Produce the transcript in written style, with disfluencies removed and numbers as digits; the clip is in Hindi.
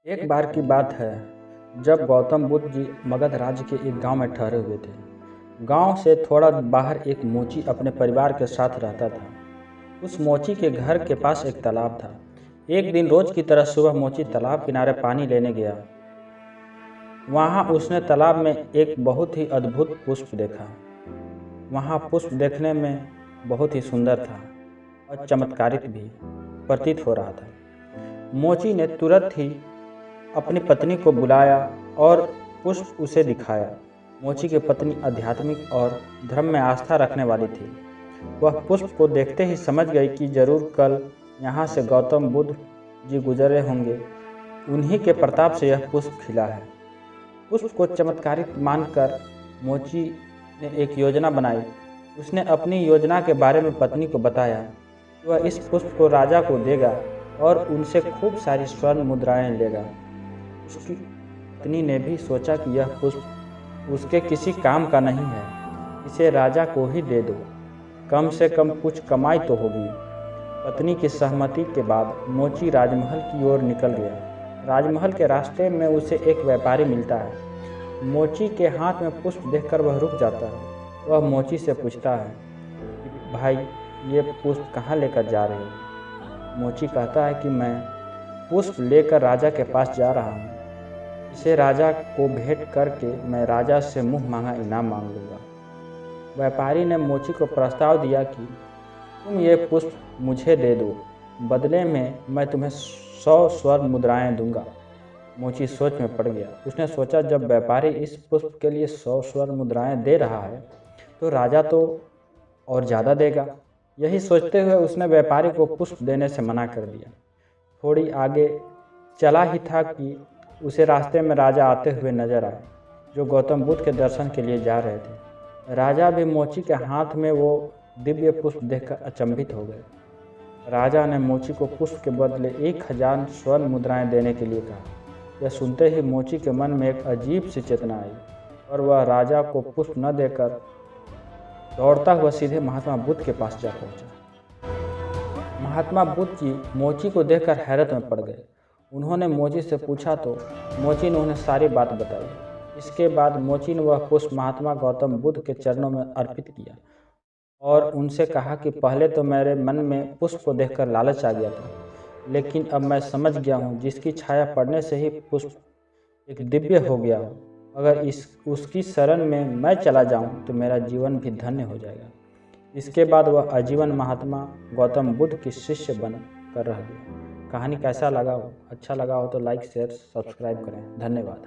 एक बार की बात है जब गौतम बुद्ध जी मगध राज्य के एक गांव में ठहरे हुए थे। गांव से थोड़ा बाहर एक मोची अपने परिवार के साथ रहता था। उस मोची के घर के पास एक तालाब था। एक दिन रोज की तरह सुबह मोची तालाब किनारे पानी लेने गया। वहां उसने तालाब में एक बहुत ही अद्भुत पुष्प देखा। वहां पुष्प देखने में बहुत ही सुंदर था और चमत्कारित भी प्रतीत हो रहा था। मोची ने तुरंत ही अपनी पत्नी को बुलाया और पुष्प उसे दिखाया। मोची की पत्नी आध्यात्मिक और धर्म में आस्था रखने वाली थी। वह पुष्प को देखते ही समझ गई कि जरूर कल यहाँ से गौतम बुद्ध जी गुजरे होंगे। उन्हीं के प्रताप से यह पुष्प खिला है। पुष्प को चमत्कारित मानकर मोची ने एक योजना बनाई। उसने अपनी योजना के बारे में पत्नी को बताया कि वह इस पुष्प को राजा को देगा और उनसे खूब सारी स्वर्ण मुद्राएं लेगा। उसकी पत्नी ने भी सोचा कि यह पुष्प उसके किसी काम का नहीं है, इसे राजा को ही दे दो, कम से कम कुछ कमाई तो होगी। पत्नी की सहमति के बाद मोची राजमहल की ओर निकल गया। राजमहल के रास्ते में उसे एक व्यापारी मिलता है। मोची के हाथ में पुष्प देखकर वह रुक जाता है। वह मोची से पूछता है कि भाई, ये पुष्प कहाँ लेकर जा रहे हो? मोची कहता है कि मैं पुष्प लेकर राजा के पास जा रहा हूँ। इसे राजा को भेंट करके मैं राजा से मुँह मांगा इनाम मांग लूँगा। व्यापारी ने मोची को प्रस्ताव दिया कि तुम ये पुष्प मुझे दे दो, बदले में मैं तुम्हें 100 स्वर्ण मुद्राएं दूंगा। मोची सोच में पड़ गया। उसने सोचा, जब व्यापारी इस पुष्प के लिए 100 स्वर्ण मुद्राएं दे रहा है तो राजा तो और ज़्यादा देगा। यही सोचते हुए उसने व्यापारी को पुष्प देने से मना कर दिया। थोड़ी आगे चला ही था कि उसे रास्ते में राजा आते हुए नजर आए, जो गौतम बुद्ध के दर्शन के लिए जा रहे थे। राजा भी मोची के हाथ में वो दिव्य पुष्प देखकर अचंभित हो गए। राजा ने मोची को पुष्प के बदले 1000 स्वर्ण मुद्राएं देने के लिए कहा। यह सुनते ही मोची के मन में एक अजीब सी चेतना आई और वह राजा को पुष्प न देकर दौड़ता हुआ सीधे महात्मा बुद्ध के पास जा पहुंचा। महात्मा बुद्ध जी मोची को देखकर हैरत में पड़ गए। उन्होंने मोची से पूछा तो मोची ने उन्हें सारी बात बताई। इसके बाद मोची ने वह पुष्प महात्मा गौतम बुद्ध के चरणों में अर्पित किया और उनसे कहा कि पहले तो मेरे मन में पुष्प को देखकर लालच आ गया था, लेकिन अब मैं समझ गया हूँ जिसकी छाया पड़ने से ही पुष्प एक दिव्य हो गया हो। अगर उसकी शरण में मैं चला जाऊँ तो मेरा जीवन भी धन्य हो जाएगा। इसके बाद वह आजीवन महात्मा गौतम बुद्ध की शिष्य बन कर रह गया। कहानी कैसा लगा हो? अच्छा लगा हो तो लाइक शेयर सब्सक्राइब करें। धन्यवाद।